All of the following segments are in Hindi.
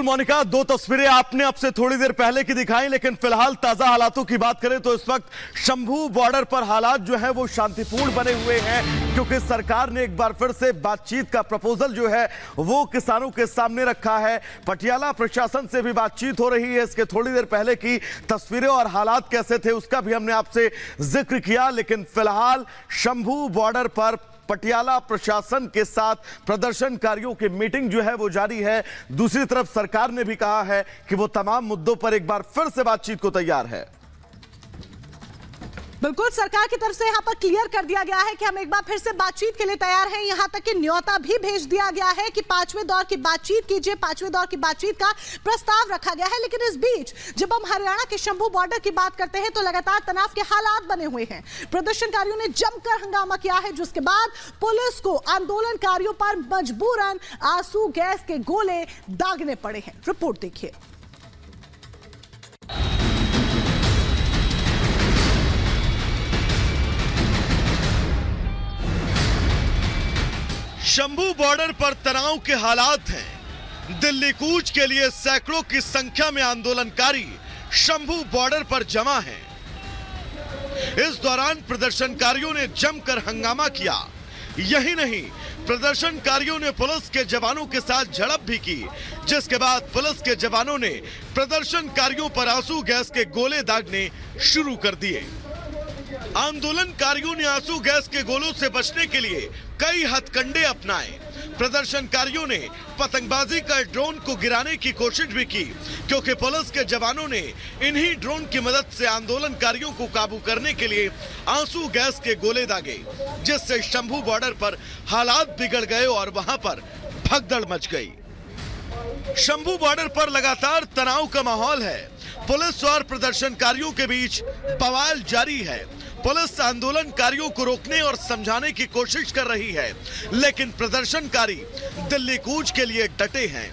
मोनिका, दो तस्वीरें आपने अब से थोड़ी देर पहले की दिखाई, लेकिन फिलहाल ताजा हालातों की बात करें तो इस वक्त शंभू बॉर्डर पर हालात जो है वो शांतिपूर्ण बने हुए हैं, क्योंकि सरकार ने एक बार फिर से बातचीत का प्रपोजल जो है वो किसानों के सामने रखा है। पटियाला प्रशासन से भी बातचीत हो रही है। इसके थोड़ी देर पहले की तस्वीरें और हालात कैसे थे उसका भी हमने आपसे जिक्र किया, लेकिन फिलहाल शंभू बॉर्डर पर पटियाला प्रशासन के साथ प्रदर्शनकारियों की मीटिंग जो है वो जारी है। दूसरी तरफ सरकार ने भी कहा है कि वो तमाम मुद्दों पर एक बार फिर से बातचीत को तैयार है। बिल्कुल, सरकार की तरफ से यहाँ पर क्लियर कर दिया गया है कि हम एक बार फिर से बातचीत के लिए तैयार हैं। यहाँ तक कि न्योता भी भेज दिया गया है कि पांचवें दौर की बातचीत कीजिए। पांचवें दौर की बातचीत का प्रस्ताव रखा गया है। लेकिन इस बीच जब हम हरियाणा के शंभू बॉर्डर की बात करते हैं तो लगातार तनाव के हालात बने हुए हैं। प्रदर्शनकारियों ने जमकर हंगामा किया है, जिसके बाद पुलिस को आंदोलनकारियों पर मजबूरन आंसू गैस के गोले दागने पड़े हैं। रिपोर्ट देखिए। शंभू बॉर्डर पर तनाव के हालात हैं। दिल्ली कूच के लिए सैकड़ों की संख्या में आंदोलनकारी शंभू बॉर्डर पर जमा हैं। इस दौरान प्रदर्शनकारियों ने जमकर हंगामा किया। यही नहीं, प्रदर्शनकारियों ने पुलिस के जवानों के साथ झड़प भी की, जिसके बाद पुलिस के जवानों ने प्रदर्शनकारियों पर आंसू गैस के गोले दागने शुरू कर दिए। आंदोलनकारियों ने आंसू गैस के गोलों से बचने के लिए कई हथकंडे अपनाए। प्रदर्शनकारियों ने पतंगबाजी कर ड्रोन को गिराने की कोशिश भी की, क्योंकि पुलिस के जवानों ने इन्हीं ड्रोन की मदद से आंदोलनकारियों को काबू करने के लिए आंसू गैस के गोले दागे, जिससे शंभू बॉर्डर पर हालात बिगड़ गए और वहां पर भगदड़ मच गई। शंभू बॉर्डर पर लगातार तनाव का माहौल है। पुलिस और प्रदर्शनकारियों के बीच बवाल जारी है। पुलिस आंदोलनकारियों को रोकने और समझाने की कोशिश कर रही है, लेकिन प्रदर्शनकारी दिल्ली कूच के लिए डटे हैं।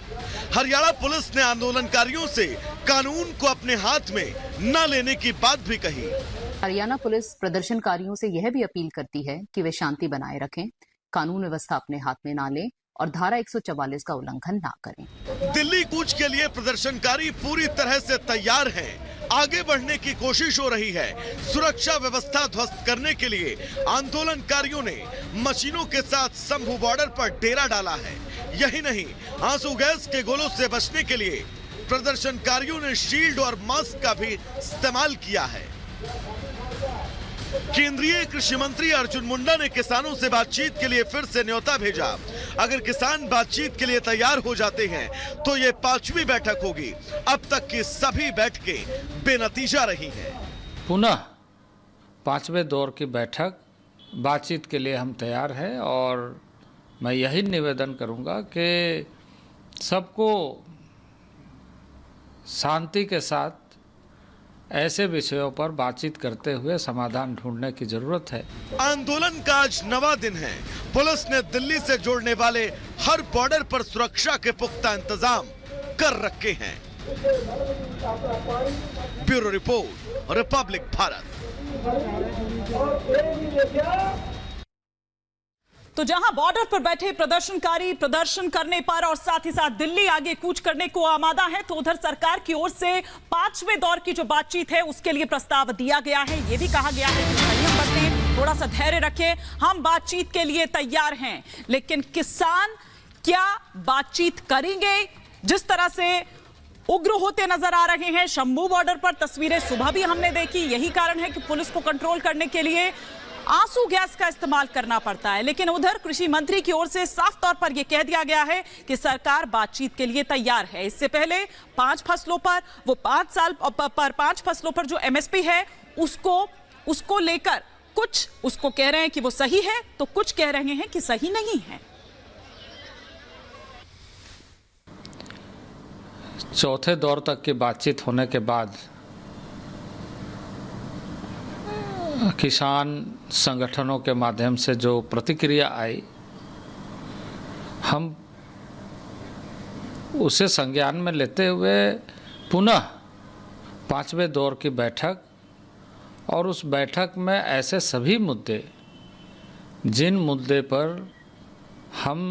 हरियाणा पुलिस ने आंदोलनकारियों से कानून को अपने हाथ में न लेने की बात भी कही। हरियाणा पुलिस प्रदर्शनकारियों से यह भी अपील करती है कि वे शांति बनाए रखें, कानून व्यवस्था अपने हाथ में ना लें और धारा 144 का उल्लंघन ना करें। दिल्ली कूच के लिए प्रदर्शनकारी पूरी तरह से तैयार हैं। आगे बढ़ने की कोशिश हो रही है। सुरक्षा व्यवस्था ध्वस्त करने के लिए आंदोलनकारियों ने मशीनों के साथ शंभू बॉर्डर पर डेरा डाला है। यही नहीं, आंसू गैस के गोलों से बचने के लिए प्रदर्शनकारियों ने शील्ड और मास्क का भी इस्तेमाल किया है। केंद्रीय कृषि मंत्री अर्जुन मुंडा ने किसानों से बातचीत के लिए फिर से न्योता भेजा। अगर किसान बातचीत के लिए तैयार हो जाते हैं तो ये 5वीं बैठक होगी। अब तक की सभी बैठकें बेनतीजा रही हैं। पुनः 5वें दौर की बैठक बातचीत के लिए हम तैयार हैं और मैं यही निवेदन करूंगा कि सबको शांति के साथ ऐसे विषयों पर बातचीत करते हुए समाधान ढूंढने की जरूरत है। आंदोलन का आज 9वां दिन है। पुलिस ने दिल्ली से जोड़ने वाले हर बॉर्डर पर सुरक्षा के पुख्ता इंतजाम कर रखे हैं। Bureau report, Republic Bharat. तो जहां बॉर्डर पर बैठे प्रदर्शनकारी प्रदर्शन करने पर और साथ ही साथ दिल्ली आगे कूच करने को आमादा है, तो उधर सरकार की ओर से 5वें दौर की जो बातचीत है उसके लिए प्रस्ताव दिया गया है। यह भी कहा गया है कि संयम बरतें, थोड़ा सा धैर्य रखें, हम बातचीत के लिए तैयार हैं। लेकिन किसान क्या बातचीत करेंगे? जिस तरह से उग्र होते नजर आ रहे हैं शंभू बॉर्डर पर, तस्वीरें सुबह भी हमने देखी। यही कारण है कि पुलिस को कंट्रोल करने के लिए आंसू गैस का इस्तेमाल करना पड़ता है। लेकिन उधर कृषि मंत्री की ओर से साफ तौर पर यह कह दिया गया है कि सरकार बातचीत के लिए तैयार है। इससे पहले 5 फसलों पर, वो 5 साल पर 5 फसलों पर जो एमएसपी है उसको लेकर कुछ उसको कह रहे हैं कि वो सही है, तो कुछ कह रहे हैं कि सही नहीं है। चौथे दौर तक की बातचीत होने के बाद किसान संगठनों के माध्यम से जो प्रतिक्रिया आई, हम उसे संज्ञान में लेते हुए पुनः 5वें दौर की बैठक और उस बैठक में ऐसे सभी मुद्दे जिन मुद्दे पर हम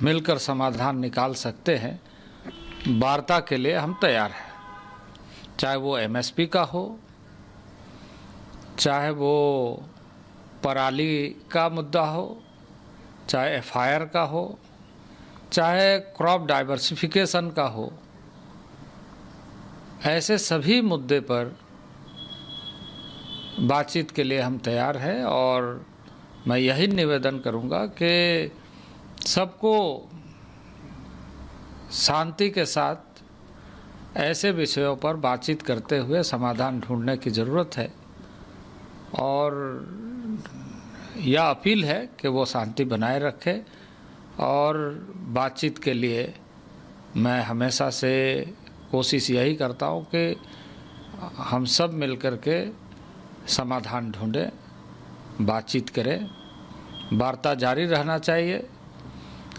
मिलकर समाधान निकाल सकते हैं वार्ता के लिए हम तैयार हैं, चाहे वो एमएसपी का हो, चाहे वो पराली का मुद्दा हो, चाहे एफआईआर का हो, चाहे क्रॉप डाइवर्सिफिकेशन का हो। ऐसे सभी मुद्दे पर बातचीत के लिए हम तैयार हैं और मैं यही निवेदन करूंगा कि सबको शांति के साथ ऐसे विषयों पर बातचीत करते हुए समाधान ढूंढने की ज़रूरत है और यह अपील है कि वो शांति बनाए रखे और बातचीत के लिए मैं हमेशा से कोशिश यही करता हूँ कि हम सब मिलकर के समाधान ढूंढें, बातचीत करें, वार्ता जारी रहना चाहिए।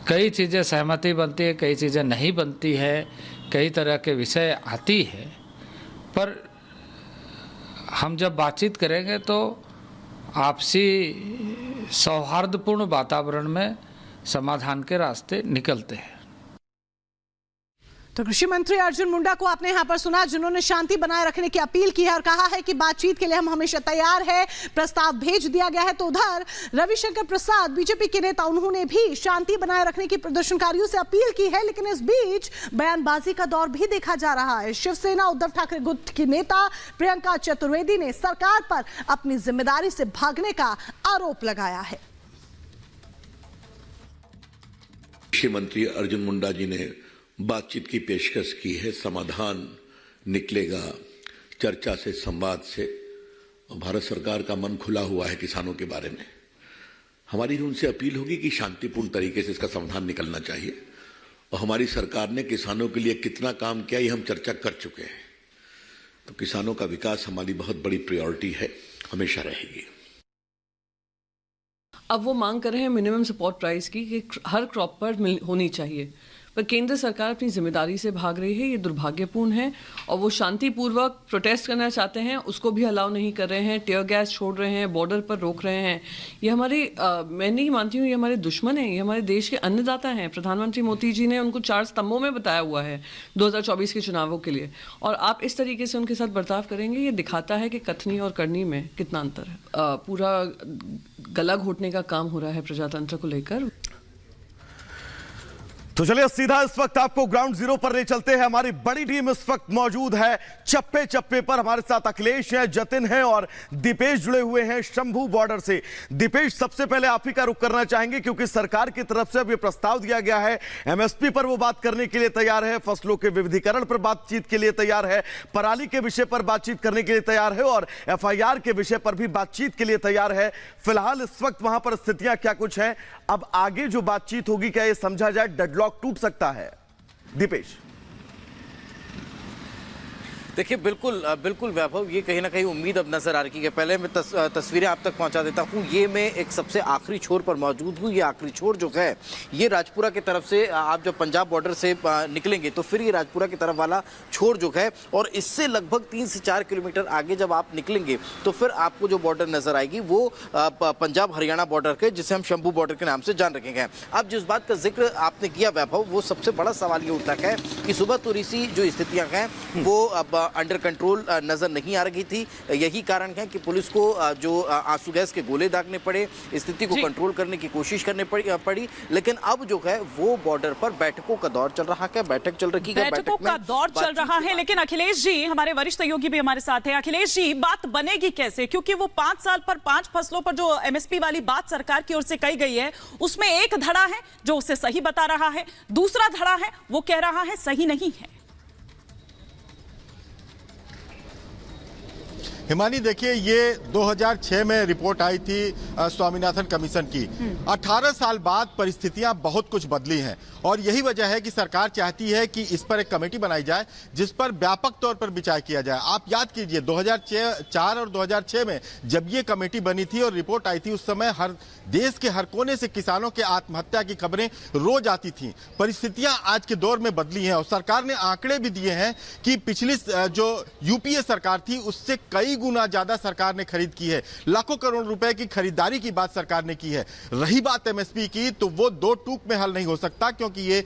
कई चीज़ें सहमति बनती है, कई चीज़ें नहीं बनती है, कई तरह के विषय आती है, पर हम जब बातचीत करेंगे तो आपसी सौहार्दपूर्ण वातावरण में समाधान के रास्ते निकलते हैं। तो कृषि मंत्री अर्जुन मुंडा को आपने यहां पर सुना, जिन्होंने शांति बनाए रखने की अपील की है और कहा है कि बातचीत के लिए हम हमेशा तैयार है, प्रस्ताव भेज दिया गया है। तो उधर रविशंकर प्रसाद बीजेपी के नेता, उन्होंने भी शांति बनाए रखने की प्रदर्शनकारियों से अपील की है, लेकिन इस बीच बयानबाजी का दौर भी देखा जा रहा है। शिवसेना उद्धव ठाकरे गुट की नेता प्रियंका चतुर्वेदी ने सरकार पर अपनी जिम्मेदारी से भागने का आरोप लगाया है। कृषि मंत्री अर्जुन मुंडा जी ने बातचीत की पेशकश की है, समाधान निकलेगा चर्चा से, संवाद से। और भारत सरकार का मन खुला हुआ है किसानों के बारे में। हमारी उनसे अपील होगी कि शांतिपूर्ण तरीके से इसका समाधान निकलना चाहिए और हमारी सरकार ने किसानों के लिए कितना काम किया ये हम चर्चा कर चुके हैं। तो किसानों का विकास हमारी बहुत बड़ी प्रायोरिटी है, हमेशा रहेगी। अब वो मांग कर रहे हैं मिनिमम सपोर्ट प्राइस की कि हर क्रॉप पर होनी चाहिए, पर केंद्र सरकार अपनी जिम्मेदारी से भाग रही है। ये दुर्भाग्यपूर्ण है और वो शांतिपूर्वक प्रोटेस्ट करना चाहते हैं, उसको भी अलाउ नहीं कर रहे हैं, टीयर गैस छोड़ रहे हैं, बॉर्डर पर रोक रहे हैं। ये हमारे मैं नहीं मानती हूँ ये हमारे दुश्मन हैं, ये हमारे देश के अन्नदाता हैं। प्रधानमंत्री मोदी जी ने उनको 4 स्तंभों में बताया हुआ है 2024 के चुनावों के लिए, और आप इस तरीके से उनके साथ बर्ताव करेंगे, ये दिखाता है कि कथनी और करनी में कितना अंतर है। पूरा गला घोटने का काम हो रहा है प्रजातंत्र को लेकर। तो चलिए सीधा इस वक्त आपको ग्राउंड जीरो पर ले चलते हैं। हमारी बड़ी टीम इस वक्त मौजूद है चप्पे चप्पे पर। हमारे साथ अखिलेश हैं, जतिन हैं और दीपेश जुड़े हुए हैं शंभू बॉर्डर से। दीपेश, सबसे पहले आप ही का रुख करना चाहेंगे क्योंकि सरकार की तरफ से अब ये प्रस्ताव दिया गया है, एमएसपी पर वो बात करने के लिए तैयार है, फसलों के विविधीकरण पर बातचीत के लिए तैयार है, पराली के विषय पर बातचीत करने के लिए तैयार है और एफआईआर के विषय पर भी बातचीत के लिए तैयार है। फिलहाल इस वक्त वहां पर स्थितियां क्या कुछ हैं? अब आगे जो बातचीत होगी, क्या यह समझा जाए डेडलॉक टूट सकता है? दीपेश। देखिए, बिल्कुल वैभव, ये कहीं ना कहीं उम्मीद अब नजर आ रही है। पहले मैं तस्वीरें आप तक पहुंचा देता हूं। ये मैं एक सबसे आखिरी छोर पर मौजूद हूं। ये आखिरी छोर जो है ये राजपुरा की तरफ से आप जब पंजाब बॉर्डर से निकलेंगे तो फिर ये राजपुरा की तरफ वाला छोर जो है, और इससे लगभग 3 से 4 किलोमीटर आगे जब आप निकलेंगे तो फिर आपको जो बॉर्डर नजर आएगी वो पंजाब हरियाणा बॉर्डर के, जिसे हम शंभू बॉर्डर के नाम से जान रखेंगे। अब जिस बात का जिक्र आपने किया वैभव, वो सबसे बड़ा सवाल ये उठता है कि सुबह तुरी सी जो स्थितियां हैं वो अब अंडर कंट्रोल नजर नहीं आ रही थी। यही कारण है कि पुलिस को जो आंसू गैस के गोले दागने पड़े, स्थिति को कंट्रोल करने की कोशिश करने पड़ी। लेकिन अब जो है वो बॉर्डर पर बैठकों का दौर चल रहा है, बैठक चल रही है, बैठकों का दौर चल रहा है। लेकिन अखिलेश जी, हमारे वरिष्ठ सहयोगी भी हमारे साथ हैं। अखिलेश जी, बात बनेगी कैसे? क्योंकि वो 5 साल पर 5 फसलों पर जो एमएसपी वाली बात सरकार की ओर से कही गई है, उसमें एक धड़ा है जो उसे सही बता रहा है, दूसरा धड़ा है वो कह रहा है सही नहीं है। हिमानी, देखिए, ये 2006 में रिपोर्ट आई थी स्वामीनाथन कमीशन की। 18 साल बाद परिस्थितियां बहुत कुछ बदली हैं और यही वजह है कि सरकार चाहती है कि इस पर एक कमेटी बनाई जाए जिस पर व्यापक तौर पर विचार किया जाए। आप याद कीजिए 2004 और 2006 में जब ये कमेटी बनी थी और रिपोर्ट आई थी, उस समय हर देश के हर कोने से किसानों के आत्महत्या की खबरें रोज आती थी। परिस्थितियां आज के दौर में बदली हैं और सरकार ने आंकड़े भी दिए हैं कि पिछली जो यूपीए सरकार थी उससे कई गुना ज्यादा सरकार ने खरीद की है। लाखों करोड़ रुपए की खरीदारी की बात सरकार ने की है। रही बात एमएसपी की, तो वो 2 टूक में हल नहीं हो सकता क्योंकि ये